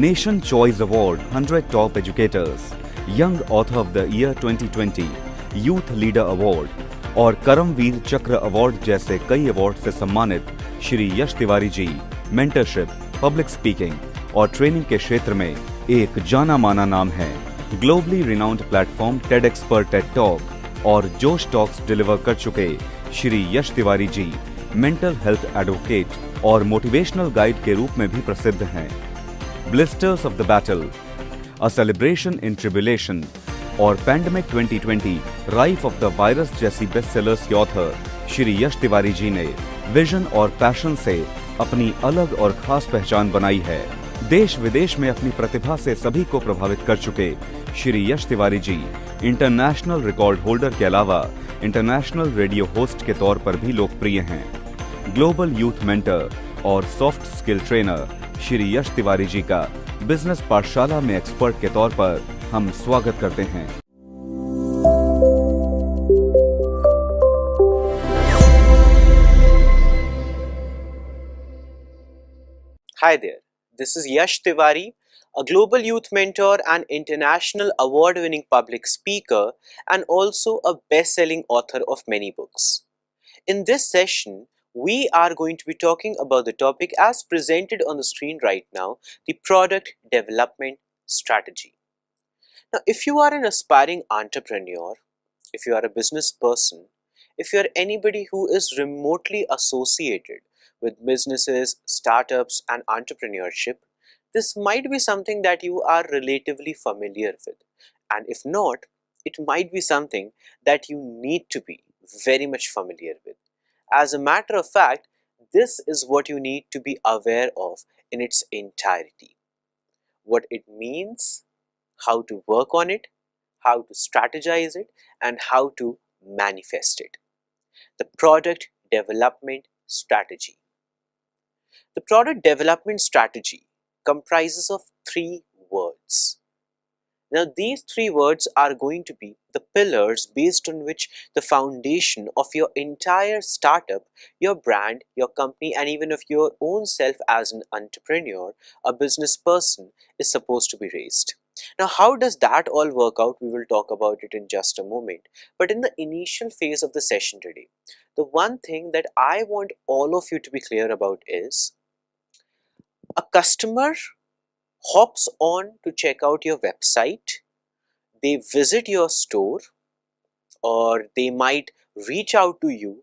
Nation Choice Award 100 Top Educators, Young Author of the Year 2020, Youth Leader Award और करमवीर चक्र award जैसे कई award से सम्मानित Shri Yash Tiwari ji mentorship, public speaking और ट्रेनिंग के क्षेत्र में एक जाना माना नाम है। ग्लोबली रिनाउंड प्लेटफॉर्म टेडएक्स पर टेड टॉक और जोश टॉक्स डिलीवर कर चुके Shri Yash Tiwari ji mental health advocate और मोटिवेशनल गाइड के रूप में भी प्रसिद्ध हैं। Blisters of the battle, a celebration in tribulation और pandemic 2020 rife of the virus जैसी बेस्ट सेलर्स के ऑथर श्री यश तिवारी जी ने विजन और पैशन से अपनी अलग और खास पहचान बनाई है। देश विदेश में अपनी प्रतिभा से सभी को प्रभावित कर चुके श्री यश तिवारी जी इंटरनेशनल रिकॉर्ड होल्डर के अलावा इंटरनेशनल रेडियो होस्ट के तौर पर भी लोकप्रिय हैं। ग्लोबल यूथ मेंटर और soft skill trainer Shri Yash Tiwari जी का बिजनेस पाठशाला में एक्सपर्ट के तौर पर हम स्वागत करते हैं। Hi there, this is Yash Tiwari, a global youth mentor and international award-winning public speaker and also a best-selling author of many books. In this session, we are going to be talking about the topic as presented on the screen right now, the product development strategy. Now, if you are an aspiring entrepreneur, if you are a business person, if you are anybody who is remotely associated with businesses, startups, and entrepreneurship, this might be something that you are relatively familiar with. And if not, it might be something that you need to be very much familiar with. As a matter of fact, this is what you need to be aware of in its entirety. What it means, how to work on it, how to strategize it, and how to manifest it. The product development strategy. The product development strategy comprises of 3 words. Now, these 3 words are going to be the pillars based on which the foundation of your entire startup, your brand, your company, and even of your own self as an entrepreneur, a business person, is supposed to be raised. Now, how does that all work out? We will talk about it in just a moment. But in the initial phase of the session today, the one thing that I want all of you to be clear about is a customer hops on to check out your website, they visit your store, or they might reach out to you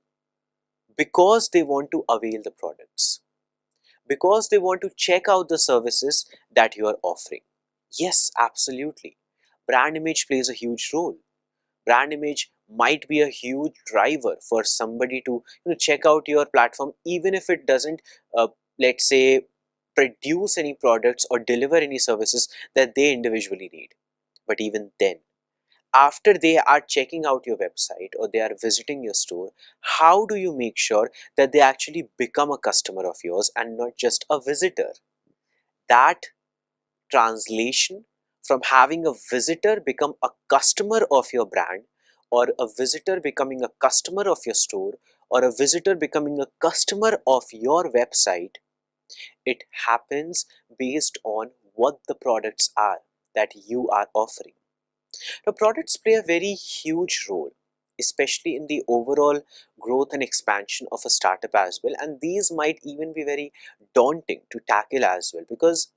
because they want to avail the products, because they want to check out the services that you are offering. Yes, absolutely. Brand image plays a huge role. Brand image might be a huge driver for somebody to check out your platform, even if it doesn't, let's say, produce any products or deliver any services that they individually need. But even then, after they are checking out your website or they are visiting your store, how do you make sure that they actually become a customer of yours and not just a visitor? That translation from having a visitor become a customer of your brand, or a visitor becoming a customer of your store, or a visitor becoming a customer of your website, it happens based on what the products are that you are offering. Now, products play a very huge role, especially in the overall growth and expansion of a startup as well, and these might even be very daunting to tackle as well, because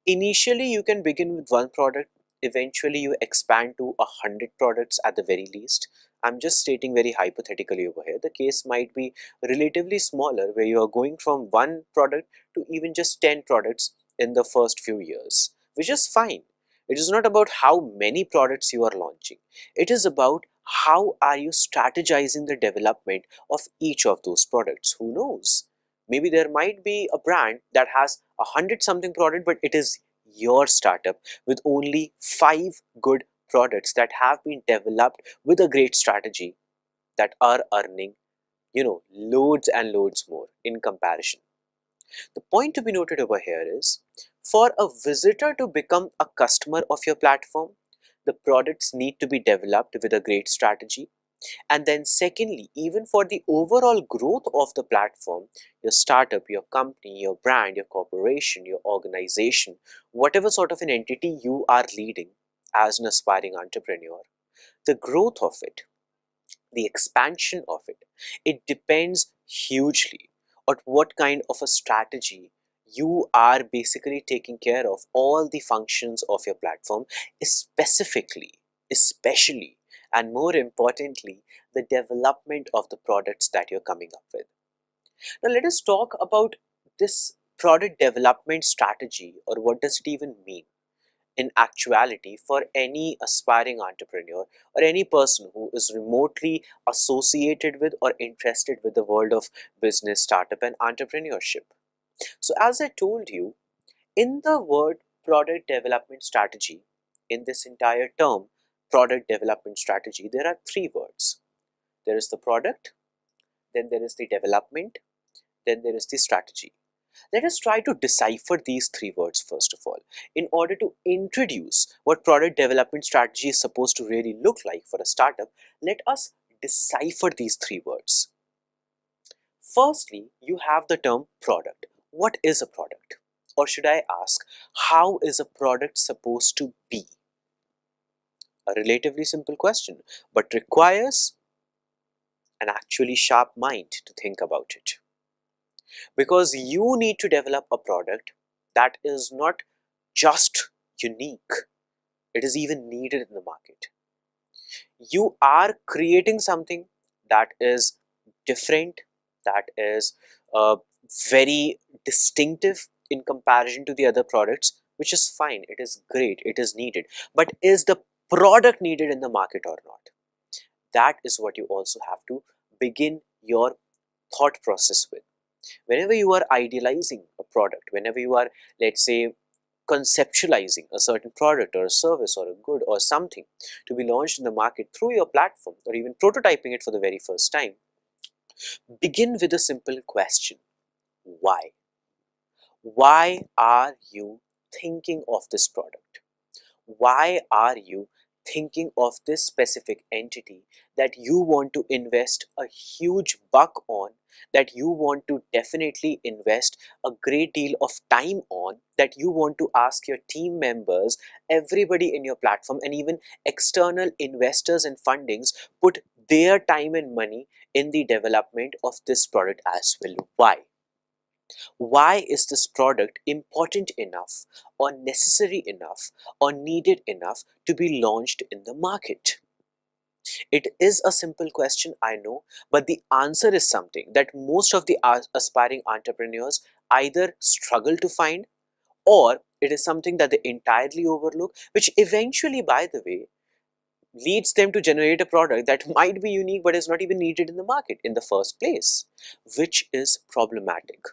initially you can begin with one product, eventually you expand to 100 products at the very least. I'm just stating very hypothetically over here. The case might be relatively smaller, where you are going from one product to even just 10 products in the first few years, which is fine. It is not about how many products you are launching. It is about how are you strategizing the development of each of those products. Who knows? Maybe there might be a brand that has 100 something product, but it is your startup with only 5 good products that have been developed with a great strategy that are earning, loads and loads more in comparison. The point to be noted over here is, for a visitor to become a customer of your platform, the products need to be developed with a great strategy. And then secondly, even for the overall growth of the platform, your startup, your company, your brand, your corporation, your organization, whatever sort of an entity you are leading as an aspiring entrepreneur, the growth of it, the expansion of it, it depends hugely on what kind of a strategy you are basically taking care of all the functions of your platform, specifically, especially, and more importantly, the development of the products that you're coming up with. Now, let us talk about this product development strategy, or what does it even mean in actuality for any aspiring entrepreneur or any person who is remotely associated with or interested with the world of business, startup, and entrepreneurship. So, as I told you, in the word product development strategy, in this entire term, product development strategy, there are three words. There is the product, then there is the development, then there is the strategy. Let us try to decipher these three words first of all, in order to introduce what product development strategy is supposed to really look like for a startup. Let us decipher these three words. Firstly, you have the term product. What is a product? Or should I ask, how is a product supposed to be? A relatively simple question, but requires an actually sharp mind to think about it. Because you need to develop a product that is not just unique, it is even needed in the market. You are creating something that is different, that is very distinctive in comparison to the other products, which is fine, it is great, it is needed. But is the product needed in the market or not? That is what you also have to begin your thought process with. Whenever you are idealizing a product, whenever you are, let's say, conceptualizing a certain product or a service or a good or something to be launched in the market through your platform, or even prototyping it for the very first time, begin with a simple question. Why? Why are you thinking of this product? Why are you thinking of this specific entity that you want to invest a huge buck on, that you want to definitely invest a great deal of time on, that you want to ask your team members, everybody in your platform, and even external investors and fundings put their time and money in the development of this product as well? Why? Why is this product important enough or necessary enough or needed enough to be launched in the market? It is a simple question, I know, but the answer is something that most of the aspiring entrepreneurs either struggle to find, or it is something that they entirely overlook, which eventually, by the way, leads them to generate a product that might be unique but is not even needed in the market in the first place, which is problematic.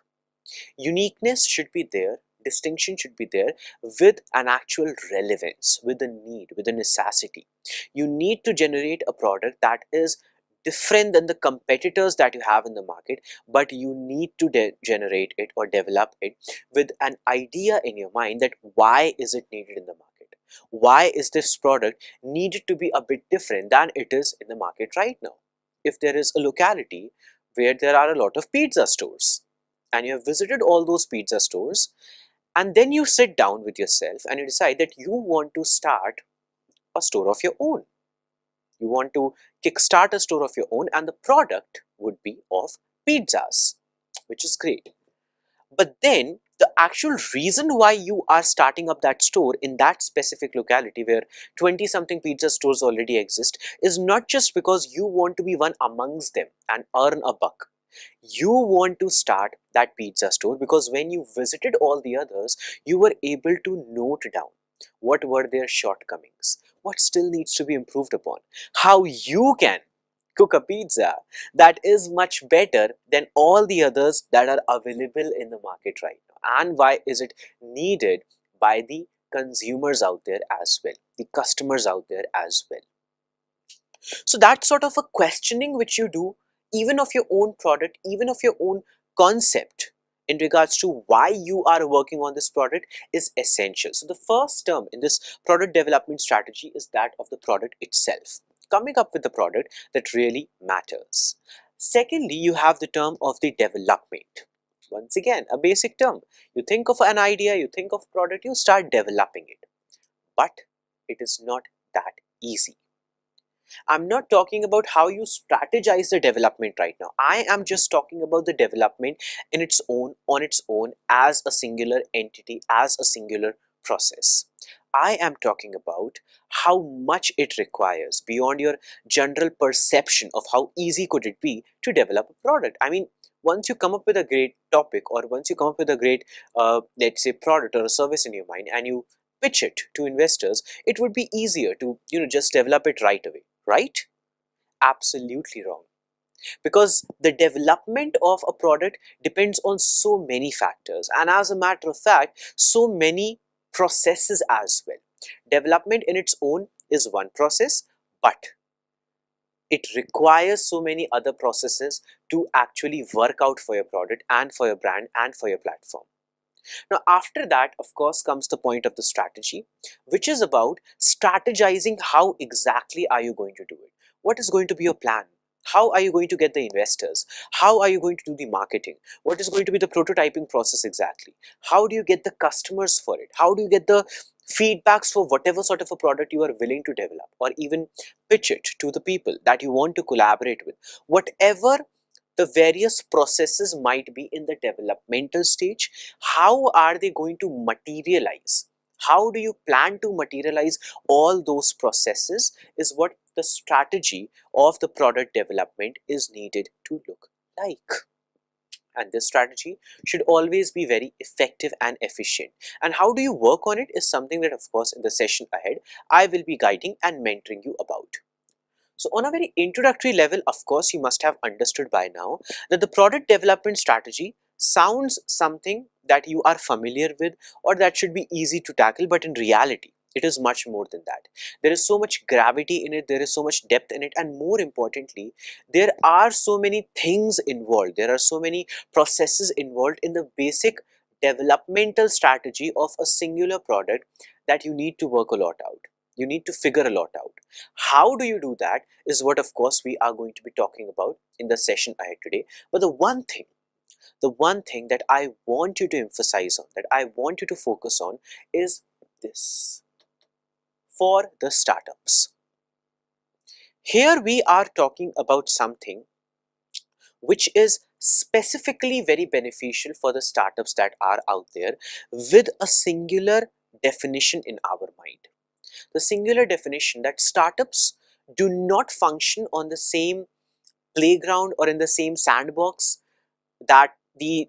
Uniqueness should be there, distinction should be there, with an actual relevance, with a need, with a necessity. You need to generate a product that is different than the competitors that you have in the market, but you need to generate it or develop it with an idea in your mind that why is it needed in the market? Why is this product needed to be a bit different than it is in the market right now? If there is a locality where there are a lot of pizza stores, and you have visited all those pizza stores, and then you sit down with yourself and you decide that you want to start a store of your own. You want to kickstart a store of your own, and the product would be of pizzas, which is great. But then the actual reason why you are starting up that store in that specific locality where 20 something pizza stores already exist is not just because you want to be one amongst them and earn a buck. You want to start that pizza store because when you visited all the others, you were able to note down what were their shortcomings, what still needs to be improved upon, how you can cook a pizza that is much better than all the others that are available in the market right now, and why is it needed by the consumers out there as well, the customers out there as well. So that's sort of a questioning which you do even of your own product, even of your own concept in regards to why you are working on this product is essential. So the first term in this product development strategy is that of the product itself. coming up with the product that really matters. Secondly, you have the term of the development. Once again, a basic term. You think of an idea, you think of product, you start developing it. But it is not that easy. I'm not talking about how you strategize the development right now. I am just talking about the development in its own, on its own, as a singular entity, as a singular process. I am talking about how much it requires beyond your general perception of how easy could it be to develop a product. I mean, once you come up with a great topic, or once you come up with a great, let's say, product or a service in your mind, and you pitch it to investors, it would be easier to, just develop it right away, right? Absolutely wrong. Because the development of a product depends on so many factors, and as a matter of fact, so many processes as well. Development in its own is one process, but it requires so many other processes to actually work out for your product and for your brand and for your platform. Now, after that, of course, comes the point of the strategy, which is about strategizing how exactly are you going to do it? What is going to be your plan? How are you going to get the investors? How are you going to do the marketing? What is going to be the prototyping process exactly? How do you get the customers for it? How do you get the feedbacks for whatever sort of a product you are willing to develop, or even pitch it to the people that you want to collaborate with? Whatever the various processes might be in the developmental stage, how are they going to materialize? How do you plan to materialize all those processes is what the strategy of the product development is needed to look like. And this strategy should always be very effective and efficient. And how do you work on it is something that, of course, in the session ahead, I will be guiding and mentoring you about. So on a very introductory level, of course, you must have understood by now that the product development strategy sounds something that you are familiar with or that should be easy to tackle, but in reality, it is much more than that. There is so much gravity in it, there is so much depth in it, and more importantly, there are so many things involved, there are so many processes involved in the basic developmental strategy of a singular product that you need to work a lot out. You need to figure a lot out. How do you do that is what, of course, we are going to be talking about in the session ahead today. But the one thing that I want you to emphasize on, that I want you to focus on is this. For the startups, here we are talking about something which is specifically very beneficial for the startups that are out there with a singular definition in our mind. The singular definition that startups do not function on the same playground or in the same sandbox that the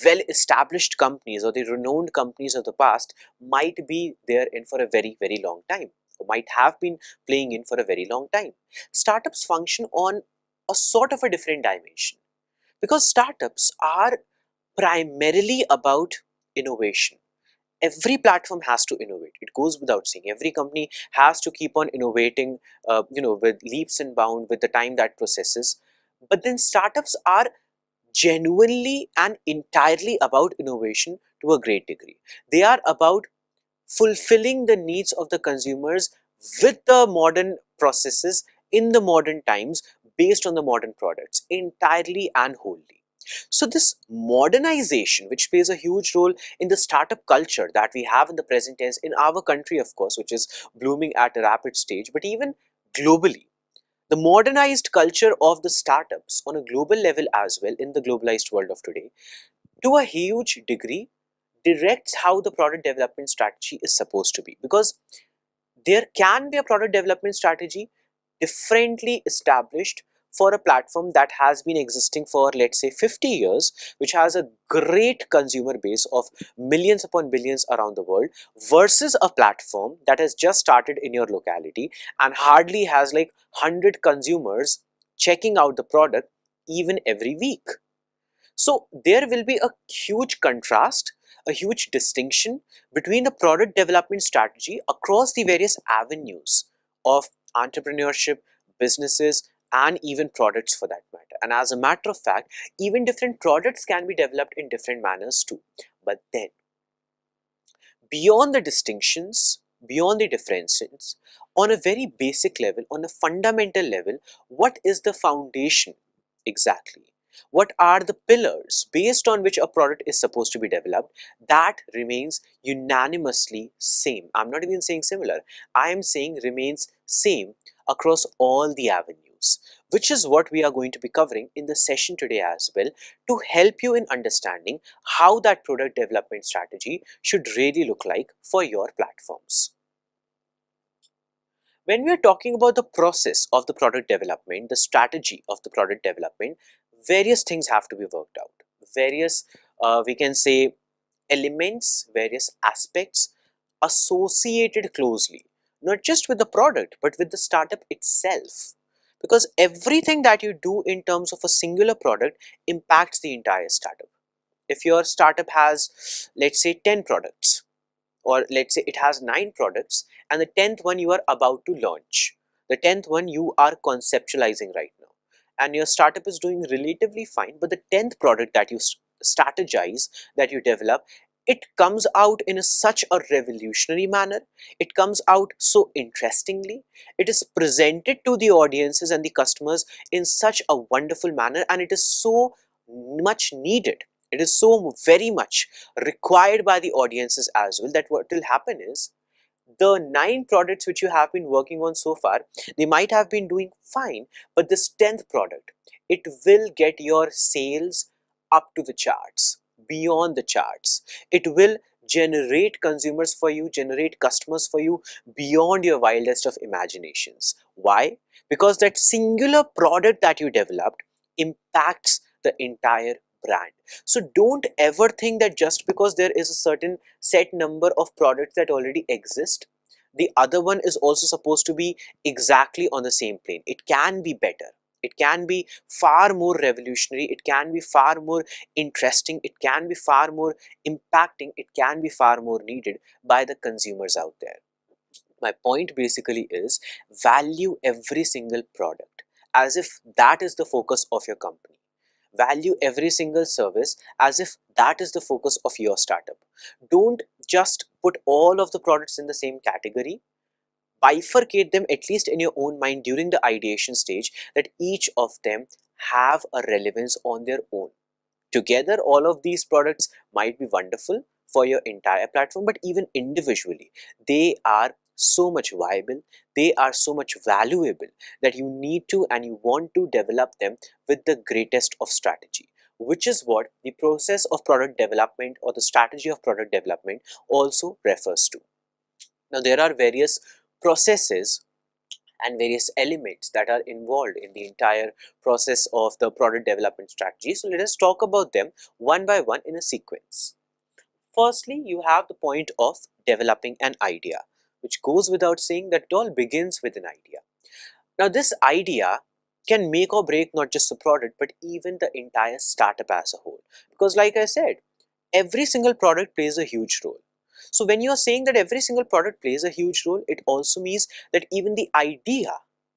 well established companies or the renowned companies of the past might be there in for a very, very long time, or might have been playing in for a very long time. Startups function on a sort of a different dimension, because startups are primarily about innovation. Every platform has to innovate, it goes without saying. Every company has to keep on innovating, with leaps and bounds with the time that processes. But then startups are genuinely and entirely about innovation to a great degree. They are about fulfilling the needs of the consumers with the modern processes in the modern times, based on the modern products entirely and wholly. So this modernization, which plays a huge role in the startup culture that we have in the present tense in our country, of course, which is blooming at a rapid stage, but even globally, the modernized culture of the startups on a global level as well, in the globalized world of today, to a huge degree directs how the product development strategy is supposed to be. Because there can be a product development strategy differently established for a platform that has been existing for, let's say, 50 years, which has a great consumer base of millions upon billions around the world, versus a platform that has just started in your locality and hardly has like 100 consumers checking out the product even every week. So there will be a huge contrast, a huge distinction between the product development strategy across the various avenues of entrepreneurship, businesses, and even products for that matter. And as a matter of fact, even different products can be developed in different manners too. But then, beyond the distinctions, beyond the differences, On a very basic level, on a fundamental level, what is the foundation exactly? What are the pillars based on which a product is supposed to be developed? That remains unanimously same. I'm not even saying similar. I am saying remains same across all the avenues, which is what we are going to be covering in the session today as well, to help you in understanding how that product development strategy should really look like for your platforms. When we are talking about the process of the product development, the strategy of the product development, various things have to be worked out. Various, we can say, elements, various aspects associated closely, not just with the product, but with the startup itself. Because everything that you do in terms of a singular product impacts the entire startup. If your startup has, let's say, 10 products, or let's say it has 9 products, and the 10th one you are about to launch, the 10th one you are conceptualizing right now, and your startup is doing relatively fine, but the 10th product that you strategize, that you develop, it comes out in such a revolutionary manner, it comes out so interestingly, it is presented to the audiences and the customers in such a wonderful manner, and it is so much needed, it is so very much required by the audiences as well, that what will happen is the 9 products which you have been working on so far, they might have been doing fine, but this 10th product, it will get your sales up to the charts, beyond the charts. It will generate consumers for you, generate customers for you beyond your wildest of imaginations. Why? Because that singular product that you developed impacts the entire brand. So don't ever think that just because there is a certain set number of products that already exist, the other one is also supposed to be exactly on the same plane. It can be better. It can be far more revolutionary. It can be far more interesting. It can be far more impacting. It can be far more needed by the consumers out there. My point basically is, value every single product as if that is the focus of your company. Value every single service as if that is the focus of your startup. Don't just put all of the products in the same category. Bifurcate them, at least in your own mind during the ideation stage, that each of them have a relevance on their own. Together, all of these products might be wonderful for your entire platform, but even individually, they are so much viable, they are so much valuable, that you need to and you want to develop them with the greatest of strategy, which is what the process of product development or the strategy of product development also refers to. Now, there are various processes and various elements that are involved in the entire process of the product development strategy. So let us talk about them one by one in a sequence. Firstly, you have the point of developing an idea, which goes without saying that it all begins with an idea. Now, this idea can make or break not just the product, but even the entire startup as a whole. Because like I said, every single product plays a huge role. So when you are saying that every single product plays a huge role, it also means that even the idea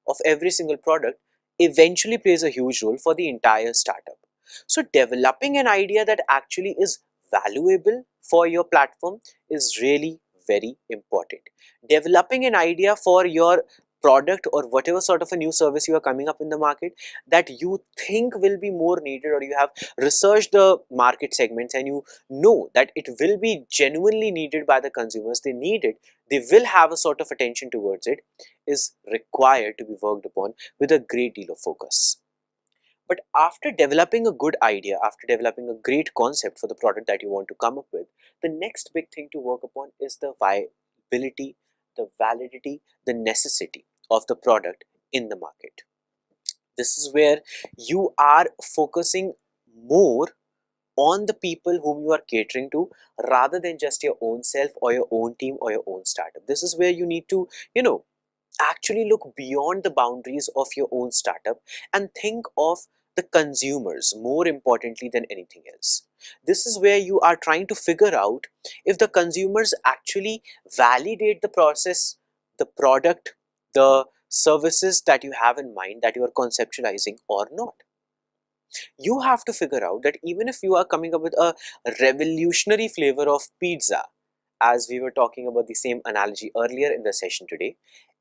of every single product eventually plays a huge role for the entire startup. So developing an idea that actually is valuable for your platform is really very important. Developing an idea for your product or whatever sort of a new service you are coming up in the market that you think will be more needed, or you have researched the market segments and you know that it will be genuinely needed by the consumers, they need it, they will have a sort of attention towards it, is required to be worked upon with a great deal of focus. But after developing a good idea, after developing a great concept for the product that you want to come up with, the next big thing to work upon is the viability, the validity, the necessity of the product in the market. This is where you are focusing more on the people whom you are catering to, rather than just your own self or your own team or your own startup. This is where you need to, actually look beyond the boundaries of your own startup and think of the consumers more importantly than anything else. This is where you are trying to figure out if the consumers actually validate the process, the product, the services that you have in mind that you are conceptualizing or not. You have to figure out that even if you are coming up with a revolutionary flavor of pizza, as we were talking about the same analogy earlier in the session today,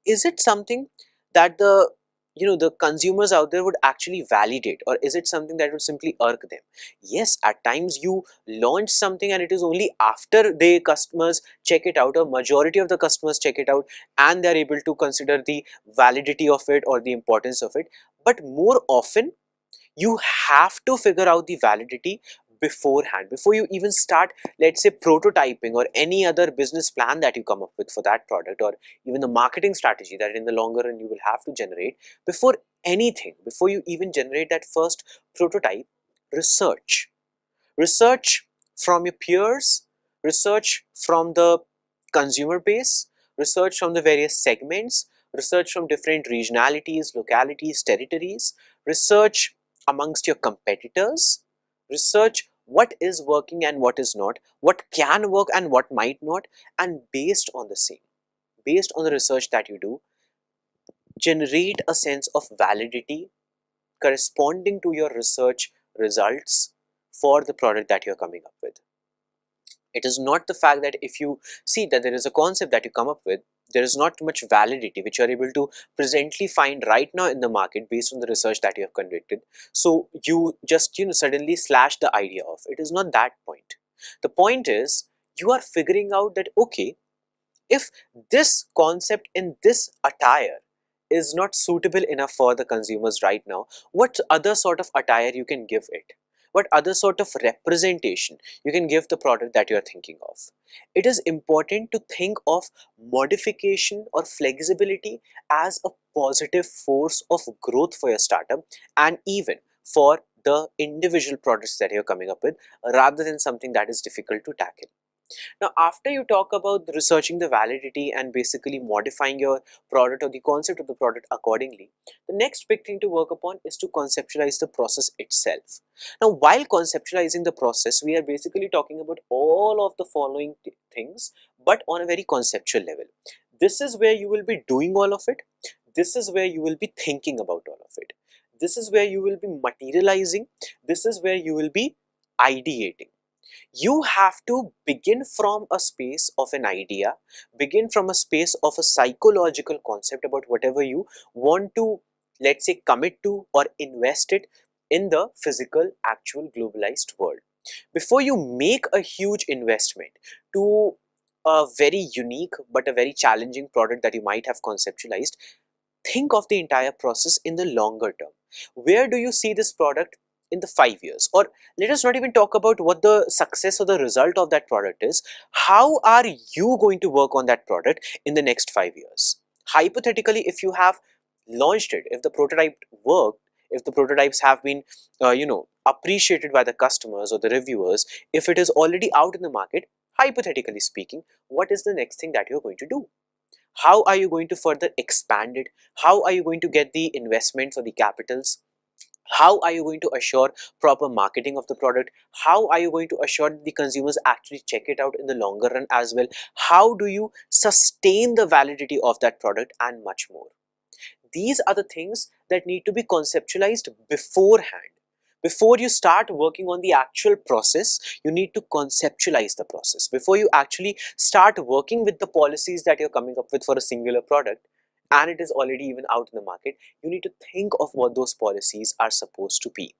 is it something that the consumers out there would actually validate, or is it something that would simply irk them? Yes, at times you launch something and it is only after the customers check it out, or majority of the customers check it out, and they are able to consider the validity of it or the importance of it. But more often you have to figure out the validity beforehand, before you even start, let's say, prototyping or any other business plan that you come up with for that product, or even the marketing strategy that in the longer run you will have to generate. Before anything, before you even generate that first prototype, research. Research from your peers, research from the consumer base, research from the various segments, research from different regionalities, localities, territories, research amongst your competitors, research what is working and what is not, what can work and what might not, and based on the same, based on the research that you do, generate a sense of validity corresponding to your research results for the product that you're coming up with. It is not the fact that if you see that there is a concept that you come up with, there is not much validity which you are able to presently find right now in the market based on the research that you have conducted. So you just suddenly slash the idea off. It is not that point. The point is you are figuring out that okay, if this concept in this attire is not suitable enough for the consumers right now, what other sort of attire you can give it? What other sort of representation you can give the product that you are thinking of? It is important to think of modification or flexibility as a positive force of growth for your startup, and even for the individual products that you're coming up with, rather than something that is difficult to tackle. Now, after you talk about researching the validity and basically modifying your product or the concept of the product accordingly, the next big thing to work upon is to conceptualize the process itself. Now, while conceptualizing the process, we are basically talking about all of the following things, but on a very conceptual level. This is where you will be doing all of it. This is where you will be thinking about all of it. This is where you will be materializing. This is where you will be ideating. You have to begin from a space of an idea, begin from a space of a psychological concept about whatever you want to, let's say, commit to or invest it in the physical, actual, globalized world. Before you make a huge investment to a very unique but a very challenging product that you might have conceptualized, think of the entire process in the longer term. Where do you see this product in the 5 years? Or let us not even talk about what the success or the result of that product is. How are you going to work on that product in the next 5 years? Hypothetically, if you have launched it, if the prototype worked, if the prototypes have been appreciated by the customers or the reviewers, if it is already out in the market, hypothetically speaking, what is the next thing that you're going to do? How are you going to further expand it? How are you going to get the investments or the capitals? How are you going to assure proper marketing of the product? How are you going to assure that the consumers actually check it out in the longer run as well? How do you sustain the validity of that product, and much more? These are the things that need to be conceptualized beforehand. Before you start working on the actual process, you need to conceptualize the process. Before you actually start working with the policies that you're coming up with for a singular product, and it is already even out in the market, you need to think of what those policies are supposed to be.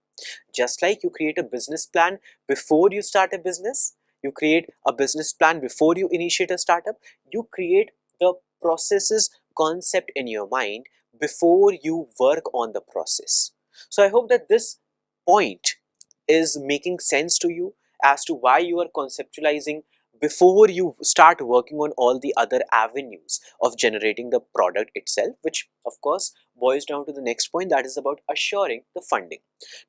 Just like you create a business plan before you start a business, you create a business plan before you initiate a startup, you create the processes concept in your mind before you work on the process. So I hope that this point is making sense to you as to why you are conceptualizing before you start working on all the other avenues of generating the product itself, which of course boils down to the next point, that is about assuring the funding.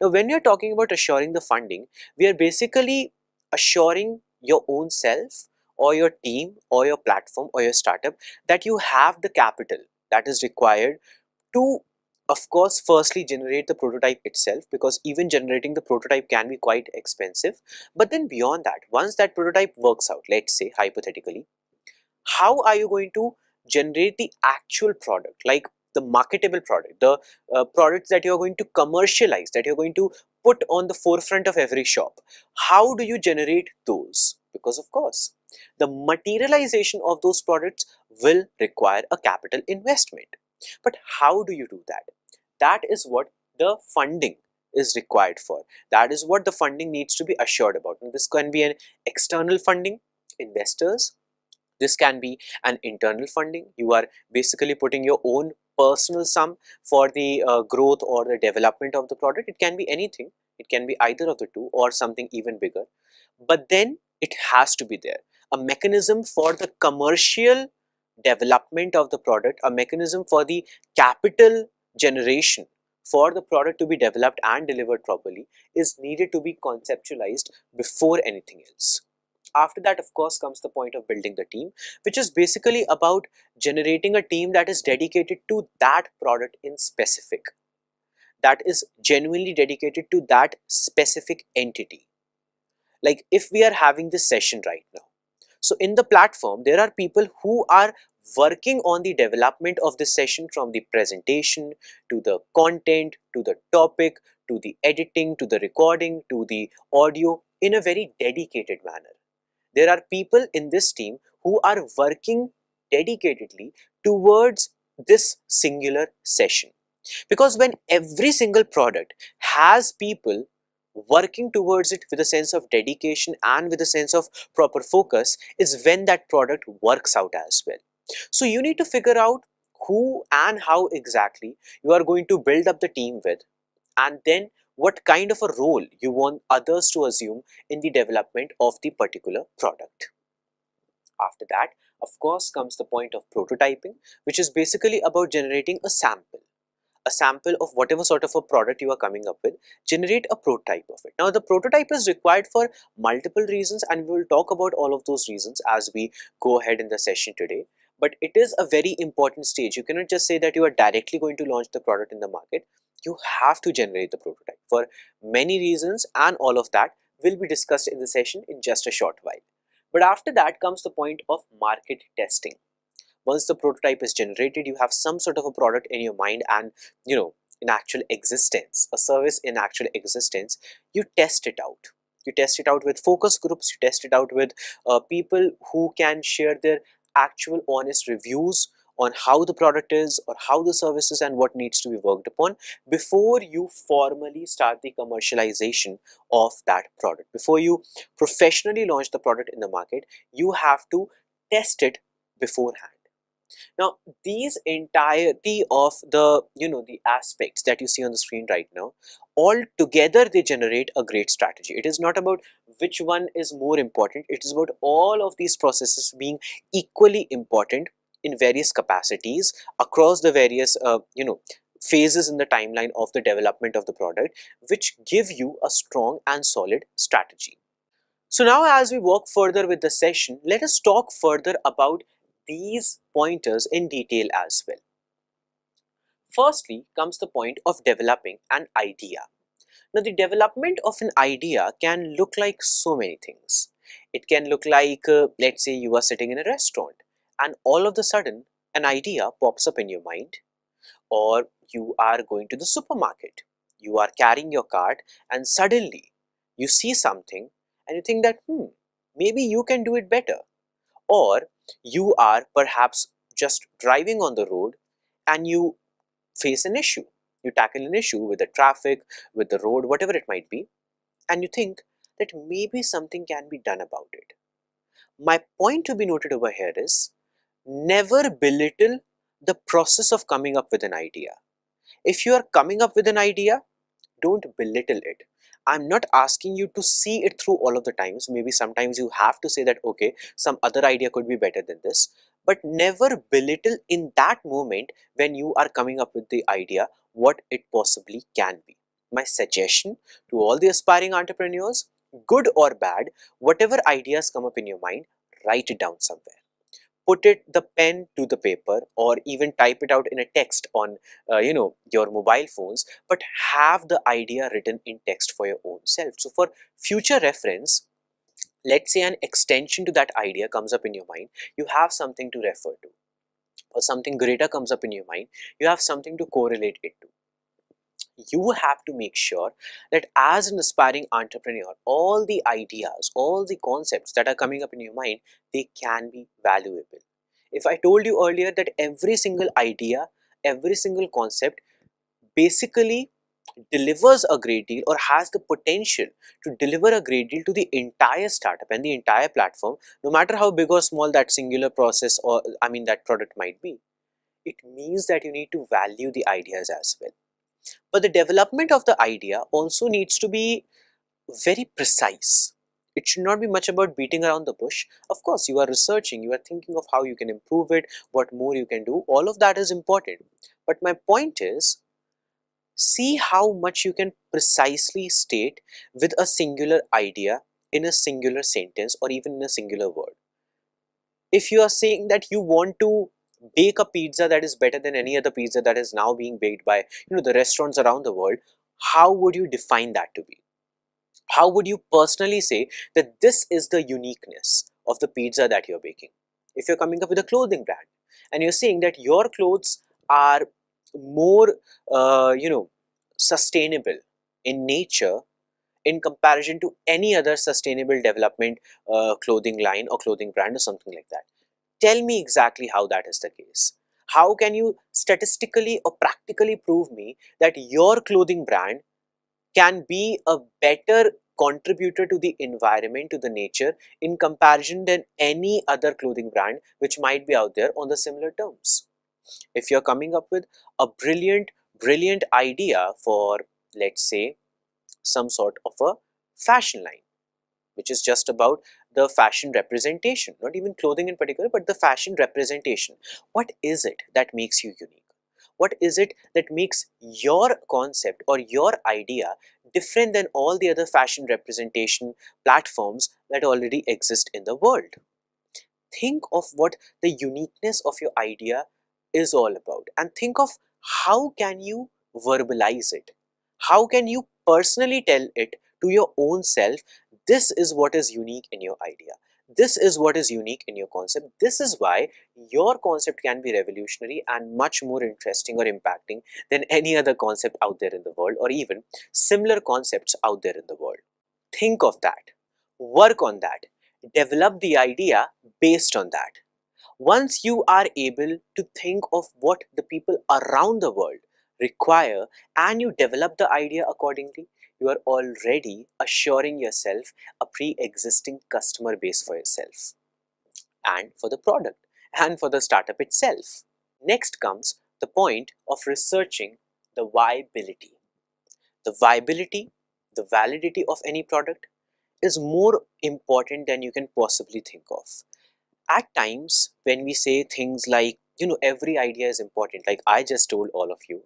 Now, when you're talking about assuring the funding, we are basically assuring your own self or your team or your platform or your startup that you have the capital that is required to, of course, firstly generate the prototype itself, because even generating the prototype can be quite expensive. But then beyond that, once that prototype works out, let's say hypothetically, how are you going to generate the actual product, like the marketable product, the products that you're going to commercialize, that you're going to put on the forefront of every shop? How do you generate those? Because of course The materialization of those products will require a capital investment. But how do you do that? That is what the funding is required for. That is what the funding needs to be assured about. And this can be an external funding, investors. This can be an internal funding. You are basically putting your own personal sum for the growth or the development of the product. It can be anything. It can be either of the two or something even bigger. But then it has to be there. A mechanism for the commercial development of the product, a mechanism for the capital generation for the product to be developed and delivered properly is needed to be conceptualized before anything else. After that, of course, comes the point of building the team, which is basically about generating a team that is dedicated to that product in specific, that is genuinely dedicated to that specific entity. Like if we are having this session right now, so in the platform, there are people who are working on the development of this session, from the presentation to the content to the topic to the editing to the recording to the audio in a very dedicated manner. There are people in this team who are working dedicatedly towards this singular session. Because when every single product has people working towards it with a sense of dedication and with a sense of proper focus, is when that product works out as well. So you need to figure out who and how exactly you are going to build up the team with, and then what kind of a role you want others to assume in the development of the particular product. After that, of course, comes the point of prototyping, which is basically about generating a sample of whatever sort of a product you are coming up with. Generate a prototype of it. Now the prototype is required for multiple reasons, and we will talk about all of those reasons as we go ahead in the session today. But it is a very important stage. You cannot just say that you are directly going to launch the product in the market. You have to generate the prototype for many reasons, and all of that will be discussed in the session in just a short while. But after that comes the point of market testing. Once the prototype is generated, you have some sort of a product in your mind, and in actual existence, a service in actual existence, you test it out. You test it out with focus groups, you test it out with people who can share their actual honest reviews on how the product is or how the service is and what needs to be worked upon before you formally start the commercialization of that product. Before you professionally launch the product in the market, you have to test it beforehand. Now, these entirety of the aspects that you see on the screen right now, all together they generate a great strategy. It is not about which one is more important. It is about all of these processes being equally important in various capacities across the various phases in the timeline of the development of the product, which give you a strong and solid strategy. So now, as we walk further with the session, let us talk further about these pointers in detail as well. Firstly comes the point of developing an idea. Now, the development of an idea can look like so many things. It can look like, let's say you are sitting in a restaurant and all of a sudden an idea pops up in your mind, or you are going to the supermarket. You are carrying your cart and suddenly you see something and you think that, maybe you can do it better. Or you are perhaps just driving on the road and you face an issue. You tackle an issue with the traffic, with the road, whatever it might be, and you think that maybe something can be done about it. My point to be noted over here is, never belittle the process of coming up with an idea. If you are coming up with an idea, don't belittle it. I'm not asking you to see it through all of the times. Maybe sometimes you have to say that, okay, some other idea could be better than this, but never belittle in that moment when you are coming up with the idea what it possibly can be. My suggestion to all the aspiring entrepreneurs, good or bad, whatever ideas come up in your mind, write it down somewhere. Put the pen to the paper, or even type it out in a text on your mobile phones, but have the idea written in text for your own self. So for future reference, let's say an extension to that idea comes up in your mind, you have something to refer to, or something greater comes up in your mind, you have something to correlate it to. You have to make sure that as an aspiring entrepreneur, all the ideas, all the concepts that are coming up in your mind, they can be valuable. If I told you earlier that every single idea, every single concept basically delivers a great deal or has the potential to deliver a great deal to the entire startup and the entire platform, no matter how big or small that singular process or that product might be, it means that you need to value the ideas as well. But the development of the idea also needs to be very precise. It should not be much about beating around the bush. Of course, you are researching, you are thinking of how you can improve it, what more you can do. All of that is important. But my point is, see how much you can precisely state with a singular idea in a singular sentence or even in a singular word. If you are saying that you want to bake a pizza that is better than any other pizza that is now being baked by the restaurants around the world, how would you define that to be? How would you personally say that this is the uniqueness of the pizza that you're baking? If you're coming up with a clothing brand and you're saying that your clothes are more sustainable in nature in comparison to any other sustainable development clothing line or clothing brand or something like that, tell me exactly how that is the case. How can you statistically or practically prove me that your clothing brand can be a better contributor to the environment, to the nature, in comparison than any other clothing brand which might be out there on the similar terms? If you're coming up with a brilliant idea for, let's say, some sort of a fashion line, which is just about the fashion representation, not even clothing in particular, but the fashion representation. What is it that makes you unique? What is it that makes your concept or your idea different than all the other fashion representation platforms that already exist in the world? Think of what the uniqueness of your idea is all about and think of how can you verbalize it? How can you personally tell it to your own self, this is what is unique in your idea. This is what is unique in your concept. This is why your concept can be revolutionary and much more interesting or impacting than any other concept out there in the world or even similar concepts out there in the world. Think of that, work on that, develop the idea based on that. Once you are able to think of what the people around the world require and you develop the idea accordingly, you are already assuring yourself a pre-existing customer base for yourself and for the product and for the startup itself. Next comes the point of researching the viability. The viability, the validity of any product is more important than you can possibly think of. At times when we say things like, every idea is important, like I just told all of you,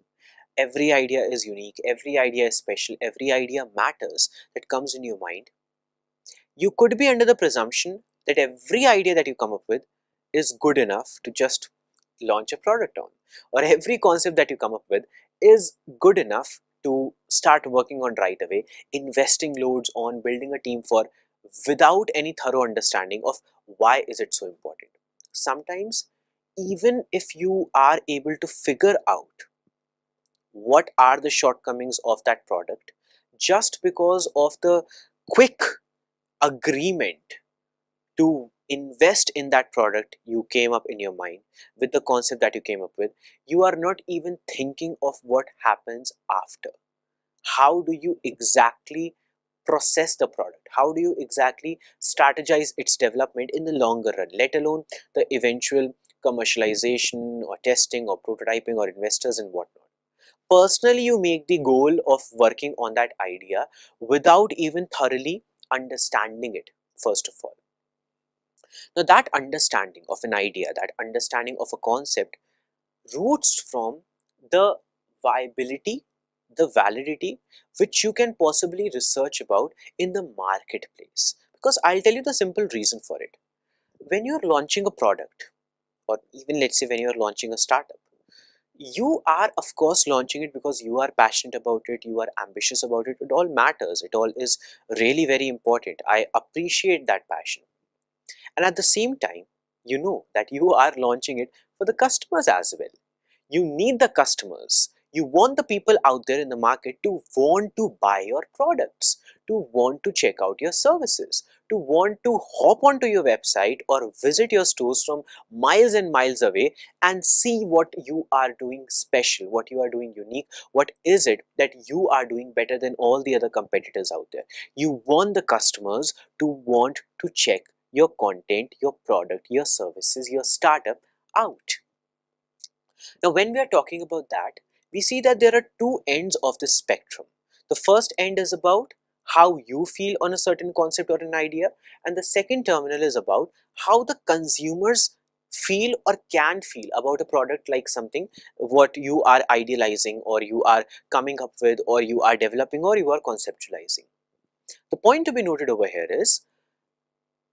every idea is unique, every idea is special, every idea matters that comes in your mind, you could be under the presumption that every idea that you come up with is good enough to just launch a product on, or every concept that you come up with is good enough to start working on right away, investing loads on building a team for, without any thorough understanding of why is it so important. Sometimes even if you are able to figure out what are the shortcomings of that product, just because of the quick agreement to invest in that product you came up in your mind with the concept that you came up with, you are not even thinking of what happens after. How do you exactly process the product? How do you exactly strategize its development in the longer run, let alone the eventual commercialization or testing or prototyping or investors and whatnot? Personally, you make the goal of working on that idea without even thoroughly understanding it, first of all. Now, that understanding of an idea, that understanding of a concept roots from the viability, the validity, which you can possibly research about in the marketplace. Because I'll tell you the simple reason for it. When you're launching a product, or even let's say when you're launching a startup, you are of course launching it because you are passionate about it, you are ambitious about it, it all matters, it all is really very important. I appreciate that passion. And at the same time, you know that you are launching it for the customers as well. You need the customers. You want the people out there in the market to want to buy your products, to want to check out your services, to want to hop onto your website or visit your stores from miles and miles away and see what you are doing special, what you are doing unique, what is it that you are doing better than all the other competitors out there. You want the customers to want to check your content, your product, your services, your startup out. Now, when we are talking about that, we see that there are two ends of the spectrum. The first end is about how you feel on a certain concept or an idea, and the second terminal is about how the consumers feel or can feel about a product, like something what you are idealizing or you are coming up with or you are developing or you are conceptualizing. The point to be noted over here is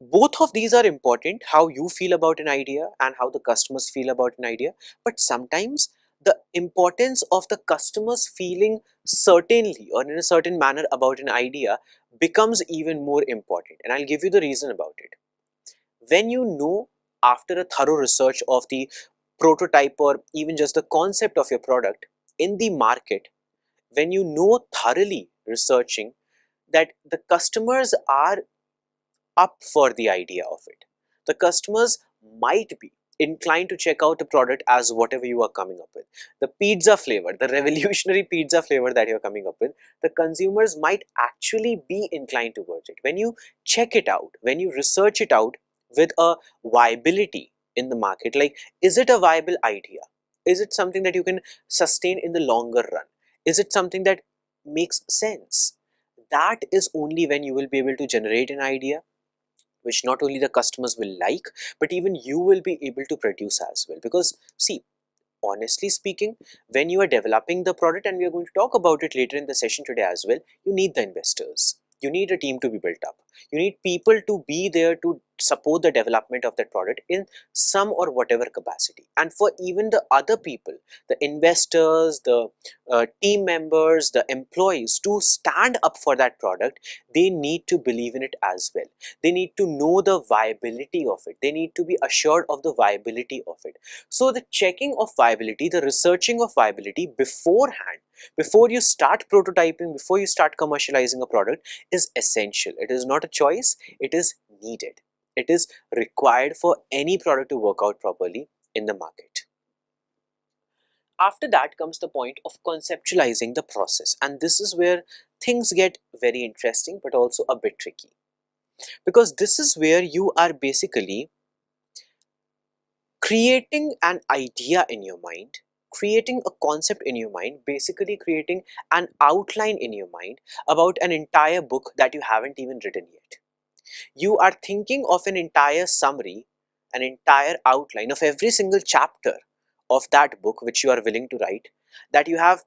both of these are important, how you feel about an idea and how the customers feel about an idea, but sometimes the importance of the customers feeling certainly or in a certain manner about an idea becomes even more important, and I'll give you the reason about it. When you know, after a thorough research of the prototype or even just the concept of your product in the market, when you know thoroughly researching that the customers are up for the idea of it. The customers might be inclined to check out a product as whatever you are coming up with. The pizza flavor, the revolutionary pizza flavor that you're coming up with, the consumers might actually be inclined towards it. When you check it out, when you research it out with a viability in the market, like is it a viable idea? Is it something that you can sustain in the longer run? Is it something that makes sense? That is only when you will be able to generate an idea which not only the customers will like, but even you will be able to produce as well. Because see, honestly speaking, when you are developing the product, and we are going to talk about it later in the session today as well, you need the investors, you need a team to be built up, you need people to be there to support the development of that product in some or whatever capacity. And for even the other people, the investors, the team members, the employees, to stand up for that product, they need to believe in it as well. They need to know the viability of it, they need to be assured of the viability of it. So the checking of viability, the researching of viability beforehand, before you start prototyping, before you start commercializing a product, is essential. It is not a choice, it is needed. It is required for any product to work out properly in the market. After that comes the point of conceptualizing the process, and this is where things get very interesting but also a bit tricky, because this is where you are basically creating an idea in your mind, creating a concept in your mind, basically creating an outline in your mind about an entire book that you haven't even written yet. You are thinking of an entire summary, an entire outline of every single chapter of that book which you are willing to write, that you have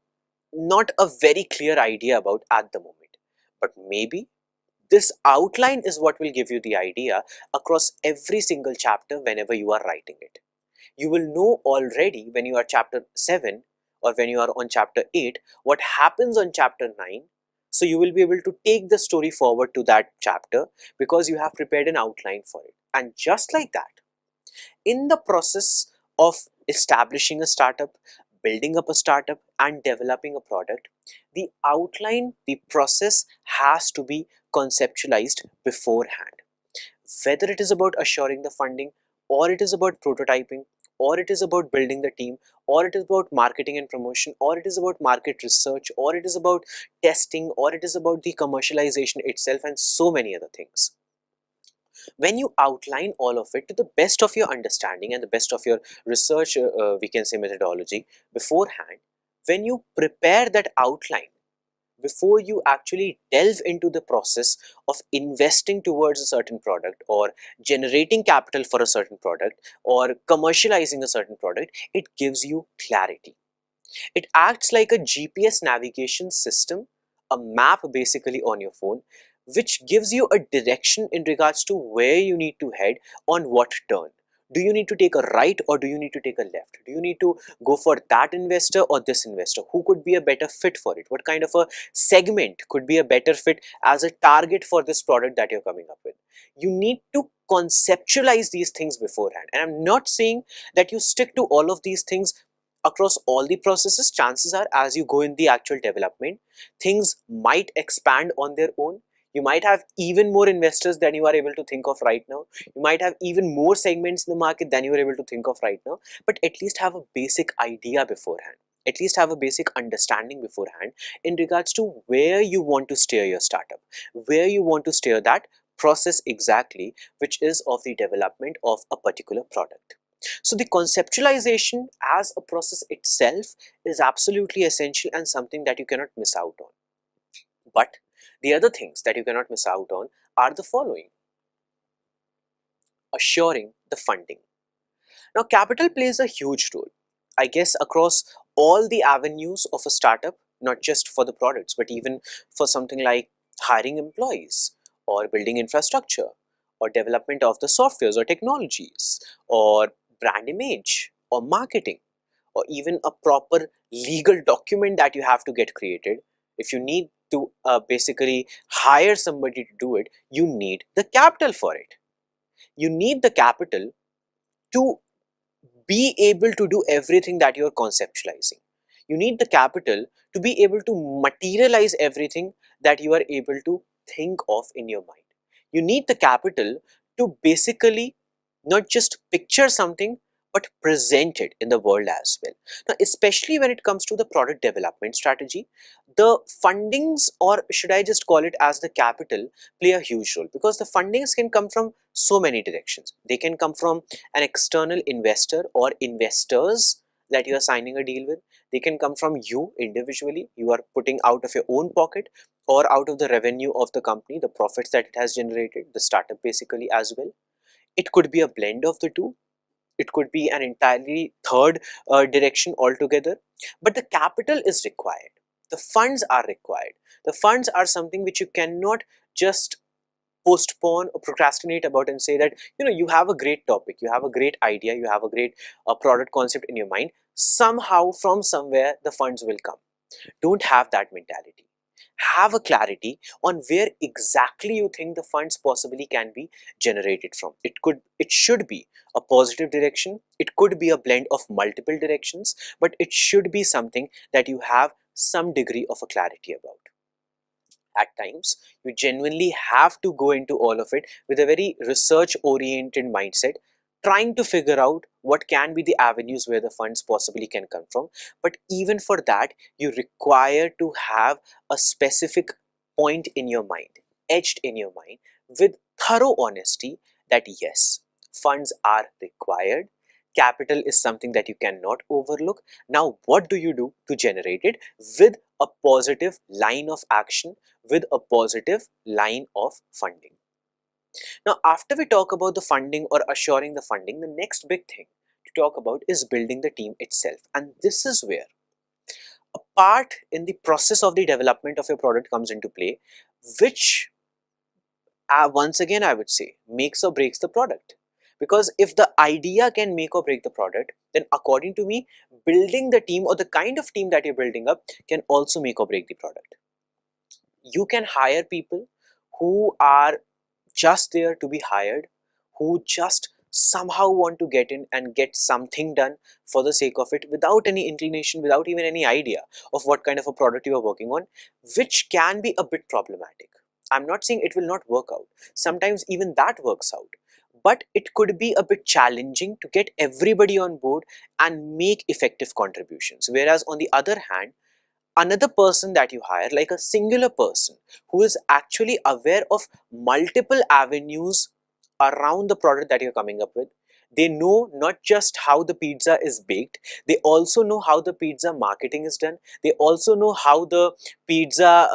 not a very clear idea about at the moment. But maybe this outline is what will give you the idea across every single chapter whenever you are writing it. You will know already when you are chapter 7 or when you are on chapter 8 what happens on chapter 9. So you will be able to take the story forward to that chapter because you have prepared an outline for it. And just like that, in the process of establishing a startup, building up a startup and developing a product, the outline, the process has to be conceptualized beforehand. Whether it is about assuring the funding, or it is about prototyping, or it is about building the team, or it is about marketing and promotion, or it is about market research, or it is about testing, or it is about the commercialization itself, and so many other things. When you outline all of it to the best of your understanding and the best of your research, we can say methodology beforehand, when you prepare that outline, before you actually delve into the process of investing towards a certain product or generating capital for a certain product or commercializing a certain product, it gives you clarity. It acts like a GPS navigation system, a map basically on your phone, which gives you a direction in regards to where you need to head on what turn. Do you need to take a right or do you need to take a left? Do you need to go for that investor or this investor? Who could be a better fit for it? What kind of a segment could be a better fit as a target for this product that you're coming up with? You need to conceptualize these things beforehand. And I'm not saying that you stick to all of these things across all the processes, chances are as you go in the actual development, things might expand on their own. You might have even more investors than you are able to think of right now. You might have even more segments in the market than you are able to think of right now. But at least have a basic idea beforehand. At least have a basic understanding beforehand in regards to where you want to steer your startup, where you want to steer that process exactly, which is of the development of a particular product. So the conceptualization as a process itself is absolutely essential and something that you cannot miss out on. But the other things that you cannot miss out on are the following: assuring the funding. Now, capital plays a huge role, I guess, across all the avenues of a startup, not just for the products, but even for something like hiring employees or building infrastructure or development of the softwares or technologies or brand image or marketing or even a proper legal document that you have to get created. If you need to basically hire somebody to do it, you need the capital for it. You need the capital to be able to do everything that you're conceptualizing. You need the capital to be able to materialize everything that you are able to think of in your mind. You need the capital to basically not just picture something but present it in the world as well. Now, especially when it comes to the product development strategy, the fundings, or should I just call it as the capital, play a huge role, because the fundings can come from so many directions. They can come from an external investor or investors that you are signing a deal with. They can come from you individually. You are putting out of your own pocket or out of the revenue of the company, the profits that it has generated, the startup basically as well. It could be a blend of the two. It could be an entirely third direction altogether. But the capital is required. The funds are required. The funds are something which you cannot just postpone or procrastinate about and say that, you have a great topic, you have a great idea, you have a great product concept in your mind. Somehow, from somewhere, the funds will come. Don't have that mentality. Have a clarity on where exactly you think the funds possibly can be generated from. It should be a positive direction. It could be a blend of multiple directions, but it should be something that you have some degree of a clarity about. At times, you genuinely have to go into all of it with a very research oriented mindset, trying to figure out what can be the avenues where the funds possibly can come from. But even for that, you require to have a specific point in your mind, etched in your mind, with thorough honesty, that yes, funds are required. Capital is something that you cannot overlook. Now, what do you do to generate it with a positive line of action, with a positive line of funding? Now, after we talk about the funding or assuring the funding, the next big thing to talk about is building the team itself. And this is where a part in the process of the development of your product comes into play, which once again I would say makes or breaks the product. Because if the idea can make or break the product, then according to me, building the team or the kind of team that you're building up can also make or break the product. You can hire people who are just there to be hired, who just somehow want to get in and get something done for the sake of it, without any inclination, without even any idea of what kind of a product you are working on, which can be a bit problematic. I'm not saying it will not work out. Sometimes even that works out. But it could be a bit challenging to get everybody on board and make effective contributions. Whereas on the other hand, another person that you hire, like a singular person who is actually aware of multiple avenues around the product that you're coming up with. They know not just how the pizza is baked, they also know how the pizza marketing is done. They also know how the pizza,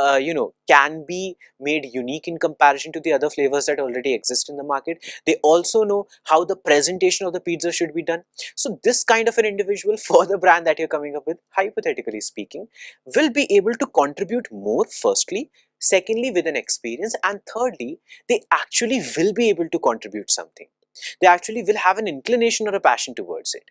can be made unique in comparison to the other flavors that already exist in the market. They also know how the presentation of the pizza should be done. So this kind of an individual for the brand that you're coming up with, hypothetically speaking, will be able to contribute more, firstly, secondly with an experience, and thirdly, they actually will be able to contribute something. They actually will have an inclination or a passion towards it.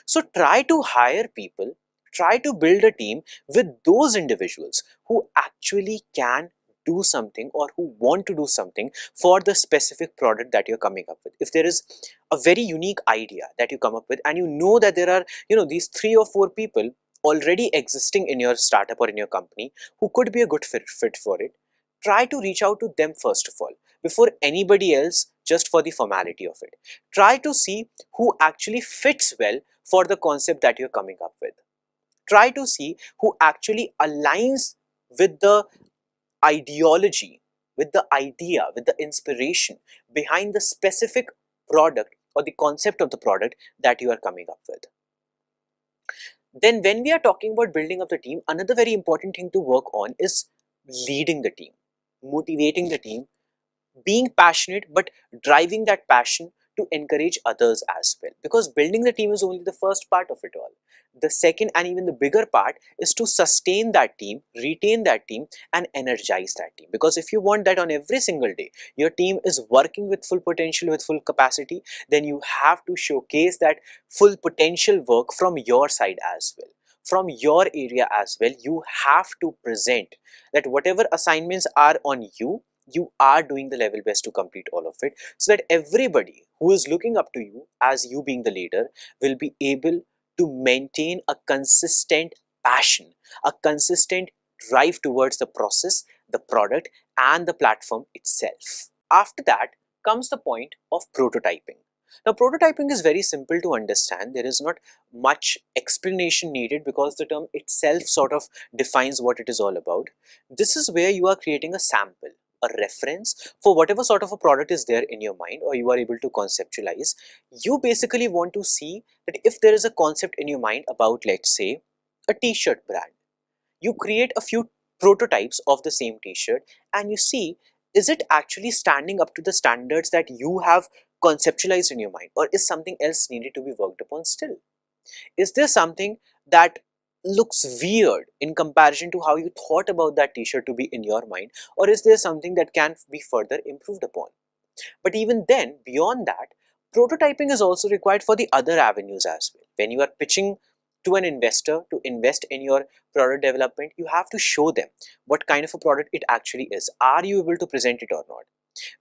So try to hire people, try to build a team with those individuals who actually can do something or who want to do something for the specific product that you're coming up with. If there is a very unique idea that you come up with and you know that there are, these 3 or 4 people already existing in your startup or in your company who could be a good fit for it, try to reach out to them first of all before anybody else, just for the formality of it. Try to see who actually fits well for the concept that you're coming up with. Try to see who actually aligns with the ideology, with the idea, with the inspiration behind the specific product or the concept of the product that you are coming up with. Then when we are talking about building up the team, another very important thing to work on is leading the team, motivating the team, being passionate, but driving that passion to encourage others as well. Because building the team is only the first part of it all. The second and even the bigger part is to sustain that team, retain that team, and energize that team. Because if you want that on every single day, your team is working with full potential, with full capacity, then you have to showcase that full potential work from your side as well. From your area as well, you have to present that whatever assignments are on you, you are doing the level best to complete all of it, so that everybody who is looking up to you as you being the leader will be able to maintain a consistent passion, a consistent drive towards the process, the product, and the platform itself. After that comes the point of prototyping. Now, prototyping is very simple to understand. There is not much explanation needed because the term itself sort of defines what it is all about. This is where you are creating a sample, a reference for whatever sort of a product is there in your mind or you are able to conceptualize. You basically want to see that if there is a concept in your mind about, let's say, a t-shirt brand, you create a few prototypes of the same t-shirt and you see, is it actually standing up to the standards that you have conceptualized in your mind, or is something else needed to be worked upon still? Is there something that looks weird in comparison to how you thought about that t-shirt to be in your mind, or is there something that can be further improved upon? But even then, beyond that, prototyping is also required for the other avenues as well. When you are pitching to an investor to invest in your product development, you have to show them what kind of a product it actually is. Are you able to present it or not?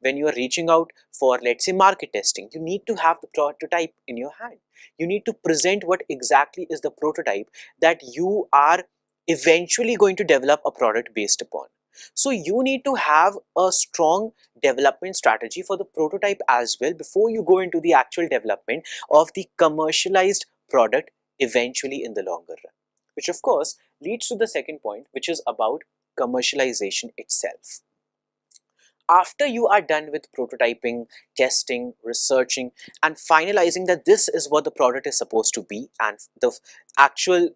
When you are reaching out for, let's say, market testing, you need to have the prototype in your hand. You need to present what exactly is the prototype that you are eventually going to develop a product based upon. So you need to have a strong development strategy for the prototype as well before you go into the actual development of the commercialized product eventually in the longer run. Which of course leads to the second point, which is about commercialization itself. After you are done with prototyping, testing, researching, and finalizing that this is what the product is supposed to be and the actual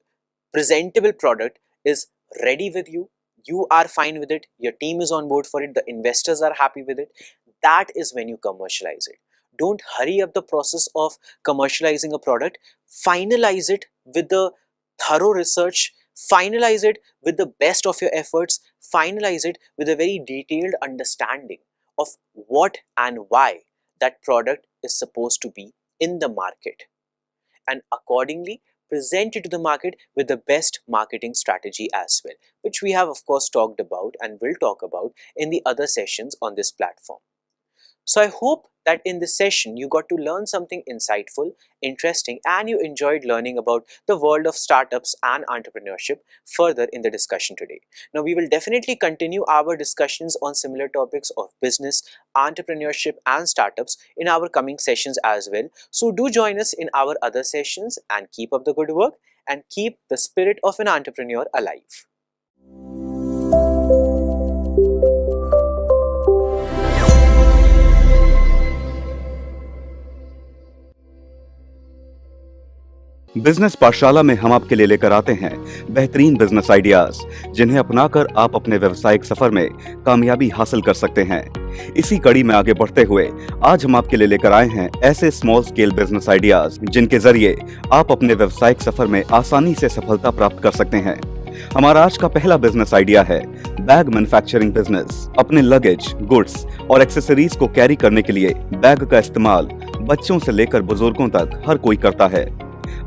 presentable product is ready with you, you are fine with it, your team is on board for it, the investors are happy with it, that is when you commercialize it. Don't hurry up the process of commercializing a product. Finalize it with the thorough research, finalize it with the best of your efforts, finalize it with a very detailed understanding of what and why that product is supposed to be in the market, and accordingly present it to the market with the best marketing strategy as well, which we have of course talked about and will talk about in the other sessions on this platform. So I hope that in this session you got to learn something insightful, interesting, and you enjoyed learning about the world of startups and entrepreneurship further in the discussion today. Now we will definitely continue our discussions on similar topics of business, entrepreneurship, and startups in our coming sessions as well. So do join us in our other sessions and keep up the good work and keep the spirit of an entrepreneur alive. Business पाठशाला में हम आपके लिए लेकर आते हैं बेहतरीन business ideas, जिन्हें अपनाकर आप अपने व्यवसायिक सफर में कामयाबी हासिल कर सकते हैं। इसी कड़ी में आगे बढ़ते हुए आज हम आपके लिए लेकर आए हैं ऐसे स्मॉल स्केल बिजनेस आइडियाज जिनके जरिए आप अपने व्यवसायिक सफर में आसानी से सफलता प्राप्त कर सकते हैं। हमारा आज का पहला बिजनेस आइडिया है बैग मैन्युफैक्चरिंग बिजनेस। अपने लगेज, गुड्स और एक्सेसरीज को कैरी करने के लिए बैग का इस्तेमाल बच्चों से लेकर बुजुर्गों तक हर कोई करता है।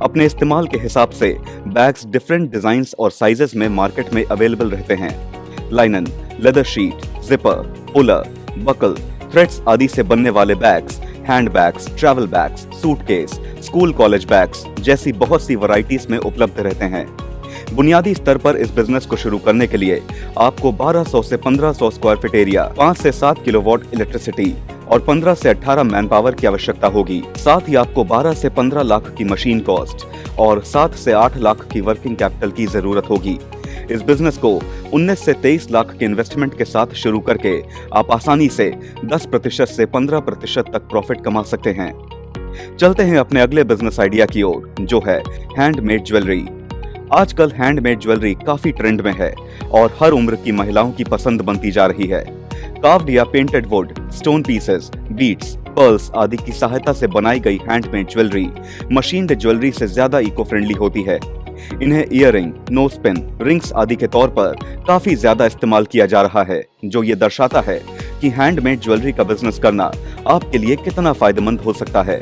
अपने इस्तेमाल के हिसाब से बैग्स डिफरेंट डिजाइन्स और साइजेस में मार्केट में अवेलेबल रहते हैं। Linen, leather sheet, zipper, puller, buckle, threads आदि से बनने वाले bags, hand bags, travel bags, suitcase, school college bags जैसी बहुत सी वैरायटीज में उपलब्ध रहते हैं। बुनियादी स्तर पर इस बिजनेस को शुरू करने के लिए आपको 1200 से 1500 स्क्वायर फीट एरिया, 5 से 7 किलोवाट इलेक्ट्रिसिटी और 15 से 18 मैन पावर की आवश्यकता होगी। साथ ही आपको 12 से 15 लाख की मशीन कॉस्ट और 7 से 8 लाख की वर्किंग कैपिटल की जरूरत होगी। इस बिजनेस को 19 से 23 लाख के इन्वेस्टमेंट के साथ शुरू करके आप आसानी से 10% से 15% तक प्रॉफिट कमा सकते हैं। चलते हैं अपने अगले बिजनेस आइडिया की ओर, जो है हैंडमेड ज्वेलरी। आजकल हैंडमेड ज्वेलरी काफी ट्रेंड में है और हर उम्र की महिलाओं की पसंद बनती जा रही है। कार्व्ड या painted would, stone pieces, beads, pearls आदि की सहायता से बनाई गई हैंडमेड ज्वेलरी मशीन्ड ज्वेलरी से ज्यादा इको फ्रेंडली होती है। इन्हें ईयररिंग, नोज पिन, रिंग्स आदि के तौर पर काफी ज्यादा इस्तेमाल किया जा रहा है, जो ये दर्शाता है कि हैंडमेड ज्वेलरी का बिजनेस करना आपके लिए कितना फायदेमंद हो सकता है।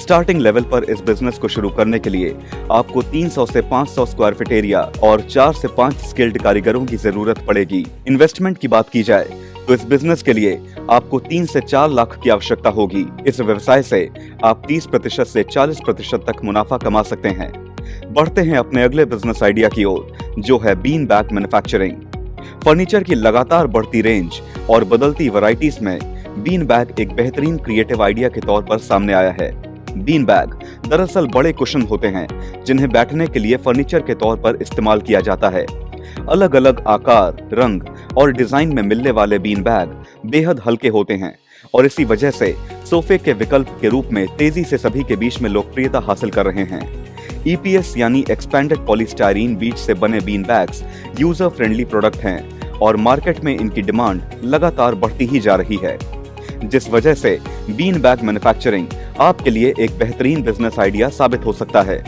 स्टार्टिंग लेवल पर इस बिजनेस को शुरू करने के लिए आपको 300 से 500 स्क्वायर फीट एरिया और 4 से 5 स्किल्ड कारीगरों की जरूरत पड़ेगी। इन्वेस्टमेंट की बात की जाए तो इस बिजनेस के लिए आपको 3 से 4 लाख की आवश्यकता होगी। इस व्यवसाय से आप 30% से 40% तक मुनाफा कमा सकते हैं। बढ़ते हैं अपने अगले बिजनेस आइडिया की ओर, जो है बीन बैग मैन्युफैक्चरिंग। फर्नीचर की लगातार बढ़ती रेंज और बदलती वैरायटीज में बीन बैग एक बेहतरीन क्रिएटिव आइडिया के तौर पर सामने आया है। बीन बैग दरअसल बड़े कुशन होते हैं जिन्हें बैठने के लिए फर्नीचर के तौर पर इस्तेमाल किया जाता है। अलग अलग आकार, रंग और डिजाइन में मिलने वाले बीन बैग बेहद हल्के होते हैं और इसी वजह से सोफे के विकल्प के रूप में तेजी से सभी के बीच में लोकप्रियता हासिल कर रहे हैं। EPS यानी एक्सपैंडेड पॉलीस्टाइरीन बीज से बने bean bags user friendly product हैं और मार्केट में इनकी डिमांड लगातार बढ़ती ही जा रही है, जिस वजह से बीन बैग मैन्युफैक्चरिंग आपके लिए एक बेहतरीन बिजनेस आइडिया साबित हो सकता है।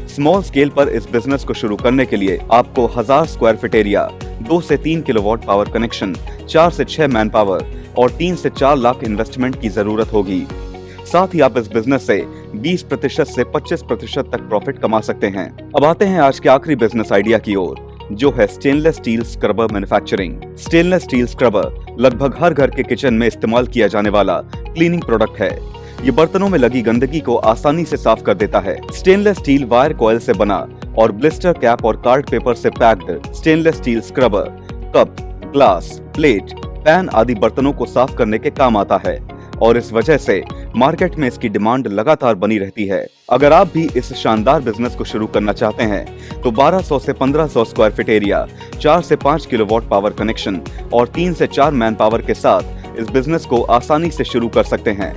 स्मॉल स्केल पर इस बिजनेस को शुरू करने के लिए आपको 1000 स्क्वायर फीट एरिया, 2 से 3 किलोवाट पावर कनेक्शन, 4 से 6 मैन पावर और 3 से 4 लाख इन्वेस्टमेंट की जरूरत होगी। साथ ही आप इस बिजनेस से 20% से 25% तक प्रॉफिट कमा सकते हैं। अब आते हैं आज के आखिरी बिजनेस आइडिया की ओर, जो है stainless steel scrubber manufacturing. Stainless steel scrubber लगभग हर घर के किचन में इस्तेमाल किया जाने वाला क्लीनिंग प्रोडक्ट है। ये बर्तनों में लगी गंदगी को आसानी से साफ कर देता है। स्टेनलेस स्टील वायर कॉइल से बना और ब्लिस्टर कैप और कार्ड पेपर से packed stainless steel scrubber cup, glass, plate, pan आदि बर्तनों को साफ करने के काम आता है और इस वजह से मार्केट में इसकी डिमांड लगातार बनी रहती है। अगर आप भी इस शानदार बिजनेस को शुरू करना चाहते हैं तो 1200 से 1500 स्क्वायर फीट एरिया, 4 से 5 किलोवाट पावर कनेक्शन और 3 से 4 मैन पावर के साथ इस बिजनेस को आसानी से शुरू कर सकते हैं।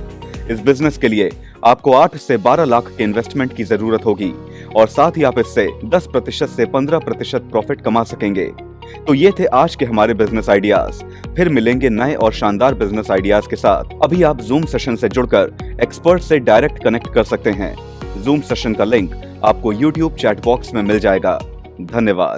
इस बिजनेस के लिए आपको 8 से 12 लाख के इन्वेस्टमेंट की जरूरत होगी और साथ ही आप इससे 10% से 15% प्रॉफिट कमा सकेंगे। तो ये थे आज के हमारे बिजनेस आइडियाज। फिर मिलेंगे नए और शानदार बिजनेस आइडियाज के साथ। अभी आप जूम सेशन से जुड़कर एक्सपर्ट से डायरेक्ट कनेक्ट कर सकते हैं। जूम सेशन का लिंक आपको YouTube चैट बॉक्स में मिल जाएगा। धन्यवाद।